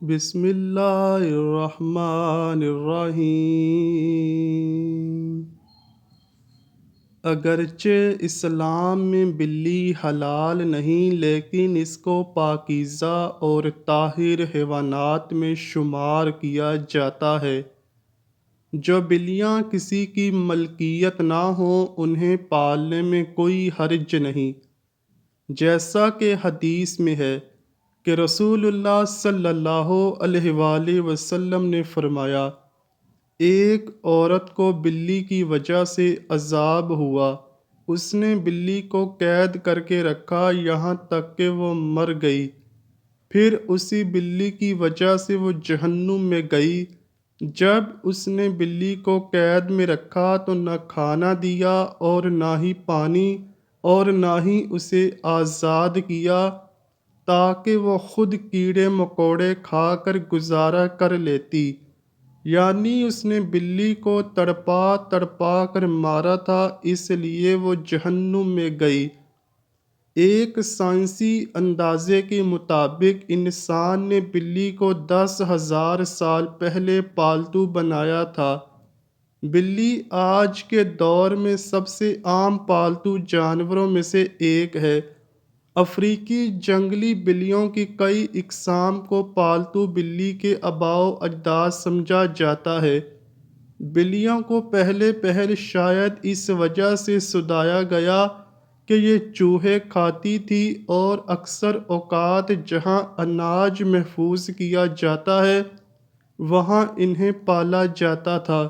بسم اللہ الرحمن الرحیم۔ اگرچہ اسلام میں بلی حلال نہیں، لیکن اس کو پاکیزہ اور طاہر حیوانات میں شمار کیا جاتا ہے۔ جو بلیاں کسی کی ملکیت نہ ہوں انہیں پالنے میں کوئی حرج نہیں، جیسا کہ حدیث میں ہے کہ رسول اللہ صلی اللہ علیہ وآلہ وسلم نے فرمایا، ایک عورت کو بلی کی وجہ سے عذاب ہوا۔ اس نے بلی کو قید کر کے رکھا یہاں تک کہ وہ مر گئی، پھر اسی بلی کی وجہ سے وہ جہنم میں گئی۔ جب اس نے بلی کو قید میں رکھا تو نہ کھانا دیا اور نہ ہی پانی، اور نہ ہی اسے آزاد کیا تاکہ وہ خود کیڑے مکوڑے کھا کر گزارا کر لیتی، یعنی اس نے بلی کو تڑپا تڑپا کر مارا تھا، اس لیے وہ جہنم میں گئی۔ ایک سائنسی اندازے کے مطابق انسان نے بلی کو 10,000 سال پہلے پالتو بنایا تھا۔ بلی آج کے دور میں سب سے عام پالتو جانوروں میں سے ایک ہے۔ افریقی جنگلی بلیوں کی کئی اقسام کو پالتو بلی کے آباء و اجداد سمجھا جاتا ہے۔ بلیوں کو پہلے شاید اس وجہ سے سدایا گیا کہ یہ چوہے کھاتی تھی اور اکثر اوقات جہاں اناج محفوظ کیا جاتا ہے وہاں انہیں پالا جاتا تھا،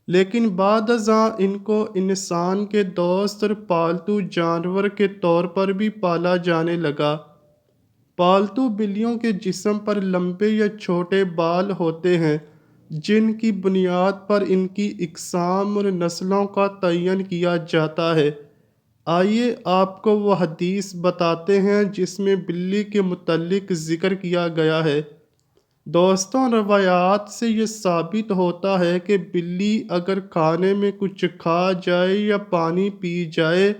لیکن بعد ازاں ان کو انسان کے دوست اور پالتو جانور کے طور پر بھی پالا جانے لگا۔ پالتو بلیوں کے جسم پر لمبے یا چھوٹے بال ہوتے ہیں، جن کی بنیاد پر ان کی اقسام اور نسلوں کا تعین کیا جاتا ہے۔ آئیے آپ کو وہ حدیث بتاتے ہیں جس میں بلی کے متعلق ذکر کیا گیا ہے۔ دوستوں، روایات سے یہ ثابت ہوتا ہے کہ بلی اگر کھانے میں کچھ کھا جائے یا پانی پی جائے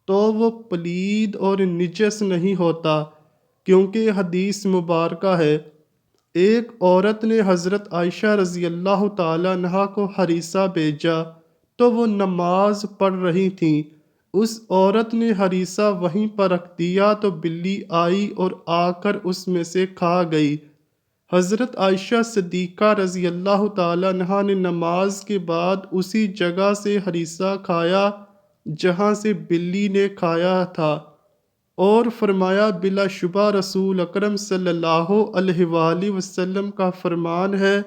تو وہ پلید اور نجس نہیں ہوتا، کیونکہ حدیث مبارکہ ہے، ایک عورت نے حضرت عائشہ رضی اللہ تعالیٰ عنہا کو ہریسہ بھیجا تو وہ نماز پڑھ رہی تھیں۔ اس عورت نے ہریسہ وہیں پر رکھ دیا تو بلی آئی اور آ کر اس میں سے کھا گئی۔ حضرت عائشہ صدیقہ رضی اللہ تعالیٰ عنہا نے نماز کے بعد اسی جگہ سے ہریسہ کھایا جہاں سے بلی نے کھایا تھا، اور فرمایا، بلا شبہ رسول اکرم صلی اللہ علیہ وآلہ وسلم کا فرمان ہے،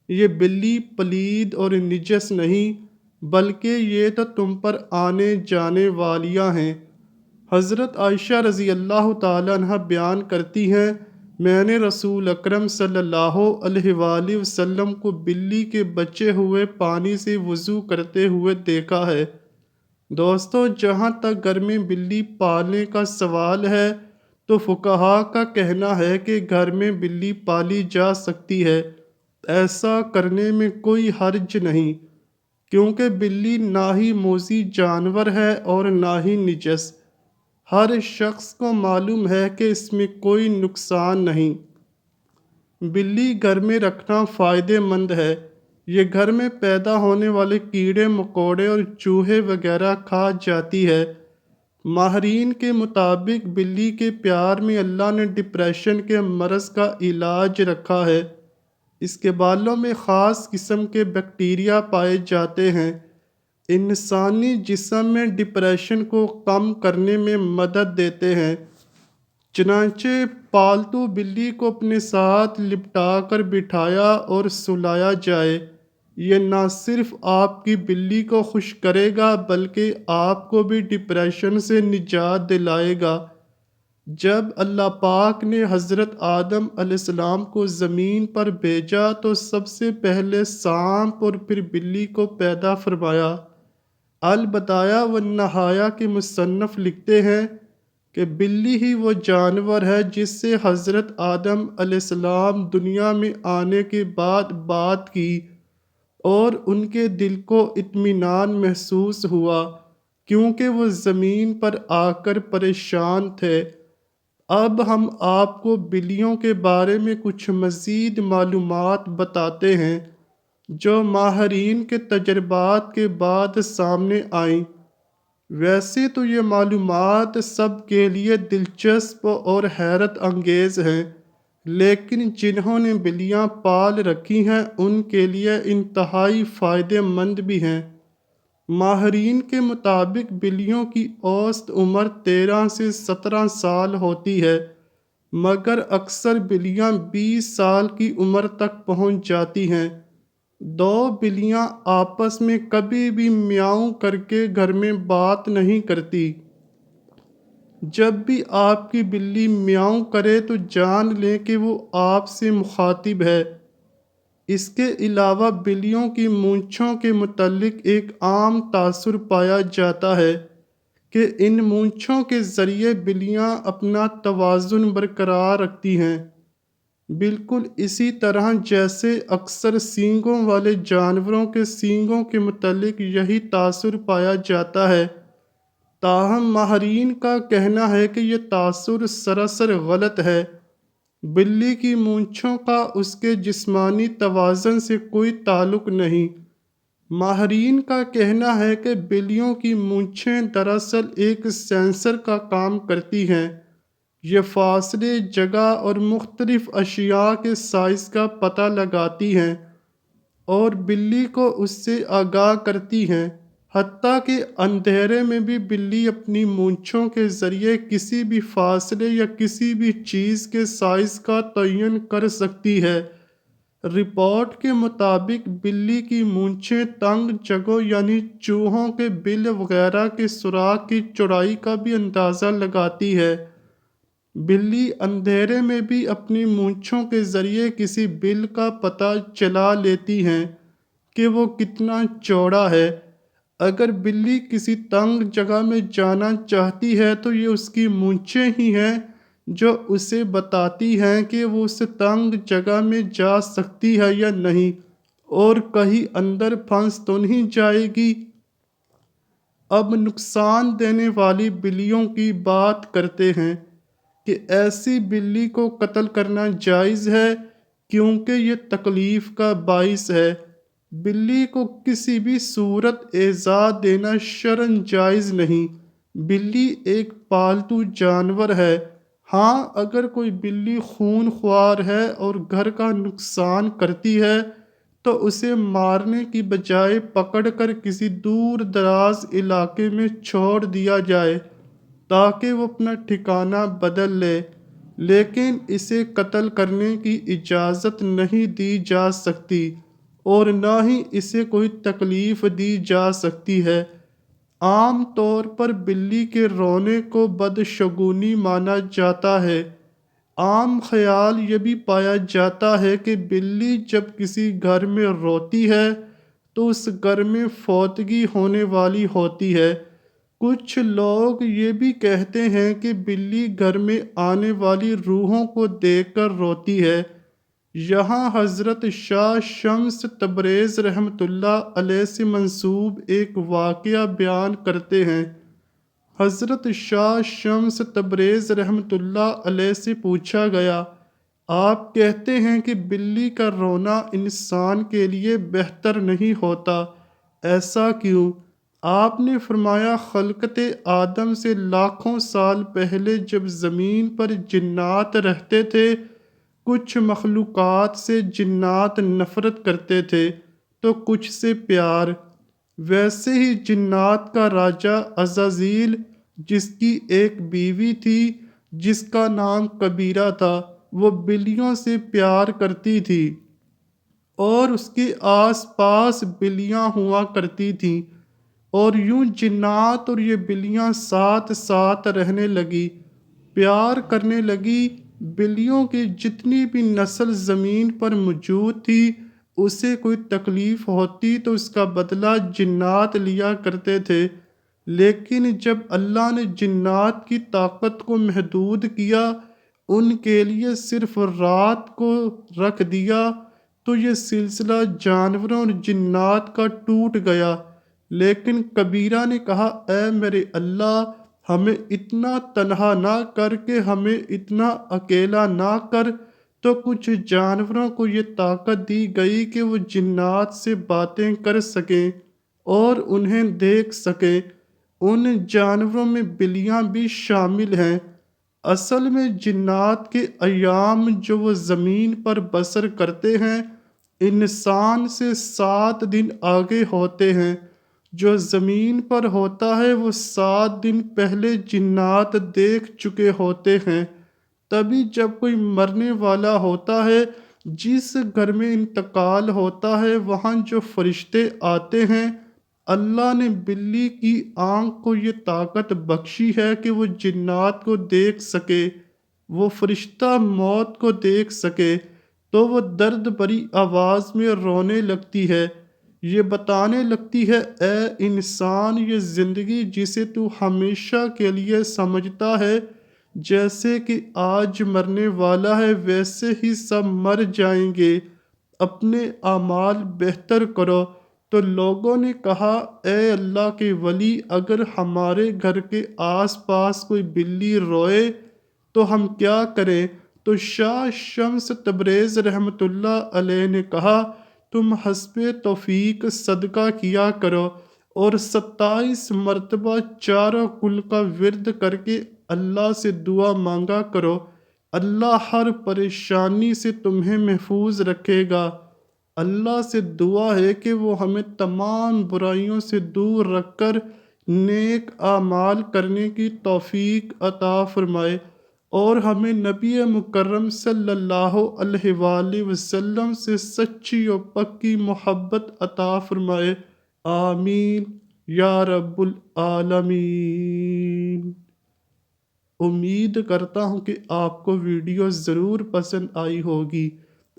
یہ بلی پلید اور نجس نہیں بلکہ یہ تو تم پر آنے جانے والیاں ہیں۔ حضرت عائشہ رضی اللہ تعالیٰ عنہ بیان کرتی ہیں، میں نے رسول اکرم صلی اللہ علیہ وآلہ وسلم کو بلی کے بچے ہوئے پانی سے وضو کرتے ہوئے دیکھا ہے۔ دوستو، جہاں تک گھر میں بلی پالنے کا سوال ہے تو فقہاء کا کہنا ہے کہ گھر میں بلی پالی جا سکتی ہے، ایسا کرنے میں کوئی حرج نہیں، کیونکہ بلی نہ ہی موذی جانور ہے اور نہ ہی نجس۔ ہر شخص کو معلوم ہے کہ اس میں کوئی نقصان نہیں۔ بلی گھر میں رکھنا فائدہ مند ہے، یہ گھر میں پیدا ہونے والے کیڑے مکوڑے اور چوہے وغیرہ کھا جاتی ہے۔ ماہرین کے مطابق بلی کے پیار میں اللہ نے ڈپریشن کے مرض کا علاج رکھا ہے۔ اس کے بالوں میں خاص قسم کے بیکٹیریا پائے جاتے ہیں، انسانی جسم میں ڈپریشن کو کم کرنے میں مدد دیتے ہیں۔ چنانچہ پالتو بلی کو اپنے ساتھ لپٹا کر بٹھایا اور سلایا جائے، یہ نہ صرف آپ کی بلی کو خوش کرے گا بلکہ آپ کو بھی ڈپریشن سے نجات دلائے گا۔ جب اللہ پاک نے حضرت آدم علیہ السلام کو زمین پر بھیجا تو سب سے پہلے سانپ اور پھر بلی کو پیدا فرمایا۔ البدایہ والنہایہ کے مصنف لکھتے ہیں کہ بلی ہی وہ جانور ہے جس سے حضرت آدم علیہ السلام دنیا میں آنے کے بعد بات کی اور ان کے دل کو اطمینان محسوس ہوا، کیونکہ وہ زمین پر آ کر پریشان تھے۔ اب ہم آپ کو بلیوں کے بارے میں کچھ مزید معلومات بتاتے ہیں جو ماہرین کے تجربات کے بعد سامنے آئیں۔ ویسے تو یہ معلومات سب کے لیے دلچسپ اور حیرت انگیز ہیں، لیکن جنہوں نے بلیاں پال رکھی ہیں ان کے لیے انتہائی فائدہ مند بھی ہیں۔ ماہرین کے مطابق بلیوں کی اوسط عمر 13 سے 17 سال ہوتی ہے، مگر اکثر بلیاں 20 سال کی عمر تک پہنچ جاتی ہیں۔ دو بلیاں آپس میں کبھی بھی میاؤں کر کے گھر میں بات نہیں کرتی۔ جب بھی آپ کی بلی میاؤں کرے تو جان لیں کہ وہ آپ سے مخاطب ہے۔ اس کے علاوہ بلیوں کی مونچھوں کے متعلق ایک عام تاثر پایا جاتا ہے کہ ان مونچھوں کے ذریعے بلیاں اپنا توازن برقرار رکھتی ہیں، بالکل اسی طرح جیسے اکثر سینگوں والے جانوروں کے سینگوں کے متعلق یہی تاثر پایا جاتا ہے۔ تاہم ماہرین کا کہنا ہے کہ یہ تاثر سراسر غلط ہے۔ بلی کی مونچھوں کا اس کے جسمانی توازن سے کوئی تعلق نہیں۔ ماہرین کا کہنا ہے کہ بلیوں کی مونچھیں دراصل ایک سینسر کا کام کرتی ہیں۔ یہ فاصلے، جگہ اور مختلف اشیاء کے سائز کا پتہ لگاتی ہیں اور بلی کو اس سے آگاہ کرتی ہیں۔ حتیٰ کہ اندھیرے میں بھی بلی اپنی مونچھوں کے ذریعے کسی بھی فاصلے یا کسی بھی چیز کے سائز کا تعین کر سکتی ہے۔ رپورٹ کے مطابق بلی کی مونچھیں تنگ جگہوں یعنی چوہوں کے بل وغیرہ کے سوراخ کی چوڑائی کا بھی اندازہ لگاتی ہے۔ بلی اندھیرے میں بھی اپنی مونچھوں کے ذریعے کسی بل کا پتہ چلا لیتی ہیں کہ وہ کتنا چوڑا ہے۔ اگر بلی کسی تنگ جگہ میں جانا چاہتی ہے تو یہ اس کی مونچھیں ہی ہیں جو اسے بتاتی ہیں کہ وہ اس تنگ جگہ میں جا سکتی ہے یا نہیں اور کہیں اندر پھنس تو نہیں جائے گی۔ اب نقصان دینے والی بلیوں کی بات کرتے ہیں کہ ایسی بلی کو قتل کرنا جائز ہے کیونکہ یہ تکلیف کا باعث ہے۔ بلی کو کسی بھی صورت ایذا دینا شرعاً جائز نہیں۔ بلی ایک پالتو جانور ہے۔ ہاں، اگر کوئی بلی خون خوار ہے اور گھر کا نقصان کرتی ہے تو اسے مارنے کی بجائے پکڑ کر کسی دور دراز علاقے میں چھوڑ دیا جائے تاکہ وہ اپنا ٹھکانہ بدل لے، لیکن اسے قتل کرنے کی اجازت نہیں دی جا سکتی اور نہ ہی اسے کوئی تکلیف دی جا سکتی ہے۔ عام طور پر بلی کے رونے کو بدشگونی مانا جاتا ہے۔ عام خیال یہ بھی پایا جاتا ہے کہ بلی جب کسی گھر میں روتی ہے تو اس گھر میں فوتگی ہونے والی ہوتی ہے۔ کچھ لوگ یہ بھی کہتے ہیں کہ بلی گھر میں آنے والی روحوں کو دیکھ کر روتی ہے۔ یہاں حضرت شاہ شمس تبریز رحمۃ اللہ علیہ سے منسوب ایک واقعہ بیان کرتے ہیں۔ حضرت شاہ شمس تبریز رحمۃ اللہ علیہ سے پوچھا گیا، آپ کہتے ہیں کہ بلی کا رونا انسان کے لیے بہتر نہیں ہوتا، ایسا کیوں؟ آپ نے فرمایا، خلقت آدم سے لاکھوں سال پہلے جب زمین پر جنات رہتے تھے، کچھ مخلوقات سے جنات نفرت کرتے تھے تو کچھ سے پیار۔ ویسے ہی جنات کا راجا عزازیل، جس کی ایک بیوی تھی جس کا نام کبیرہ تھا، وہ بلیوں سے پیار کرتی تھی اور اس کے آس پاس بلیاں ہوا کرتی تھیں، اور یوں جنات اور یہ بلیاں ساتھ ساتھ رہنے لگی، پیار کرنے لگی۔ بلیوں کی جتنی بھی نسل زمین پر موجود تھی، اسے کوئی تکلیف ہوتی تو اس کا بدلہ جنات لیا کرتے تھے، لیکن جب اللہ نے جنات کی طاقت کو محدود کیا، ان کے لیے صرف رات کو رکھ دیا، تو یہ سلسلہ جانوروں اور جنات کا ٹوٹ گیا۔ لیکن کبیرہ نے کہا، اے میرے اللہ، ہمیں اتنا تنہا نہ کر کے ہمیں اتنا اکیلا نہ کر۔ تو کچھ جانوروں کو یہ طاقت دی گئی کہ وہ جنات سے باتیں کر سکیں اور انہیں دیکھ سکیں۔ ان جانوروں میں بلیاں بھی شامل ہیں۔ اصل میں جنات کے ایام جو وہ زمین پر بسر کرتے ہیں انسان سے 7 دن آگے ہوتے ہیں۔ جو زمین پر ہوتا ہے وہ 7 دن پہلے جنات دیکھ چکے ہوتے ہیں۔ تبھی جب کوئی مرنے والا ہوتا ہے، جس گھر میں انتقال ہوتا ہے، وہاں جو فرشتے آتے ہیں، اللہ نے بلی کی آنکھ کو یہ طاقت بخشی ہے کہ وہ جنات کو دیکھ سکے، وہ فرشتہ موت کو دیکھ سکے، تو وہ درد بھری آواز میں رونے لگتی ہے، یہ بتانے لگتی ہے اے انسان، یہ زندگی جسے تو ہمیشہ کے لیے سمجھتا ہے جیسے کہ آج مرنے والا ہے ویسے ہی سب مر جائیں گے، اپنے اعمال بہتر کرو۔ تو لوگوں نے کہا اے اللہ کے ولی، اگر ہمارے گھر کے آس پاس کوئی بلی روئے تو ہم کیا کریں؟ تو شاہ شمس تبریز رحمۃ اللہ علیہ نے کہا تم حسب توفیق صدقہ کیا کرو اور 27 مرتبہ چاروں کل کا ورد کر کے اللہ سے دعا مانگا کرو، اللہ ہر پریشانی سے تمہیں محفوظ رکھے گا۔ اللہ سے دعا ہے کہ وہ ہمیں تمام برائیوں سے دور رکھ کر نیک اعمال کرنے کی توفیق عطا فرمائے اور ہمیں نبی مکرم صلی اللہ علیہ وآلہ وسلم سے سچی و پکی محبت عطا فرمائے، آمین یا رب العالمین۔ امید کرتا ہوں کہ آپ کو ویڈیو ضرور پسند آئی ہوگی۔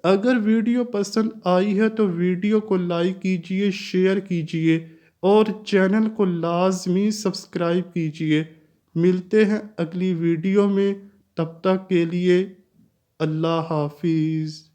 اگر ویڈیو پسند آئی ہے تو ویڈیو کو لائک کیجئے، شیئر کیجئے اور چینل کو لازمی سبسکرائب کیجئے۔ ملتے ہیں اگلی ویڈیو میں، تب تک کے لیے اللہ حافظ۔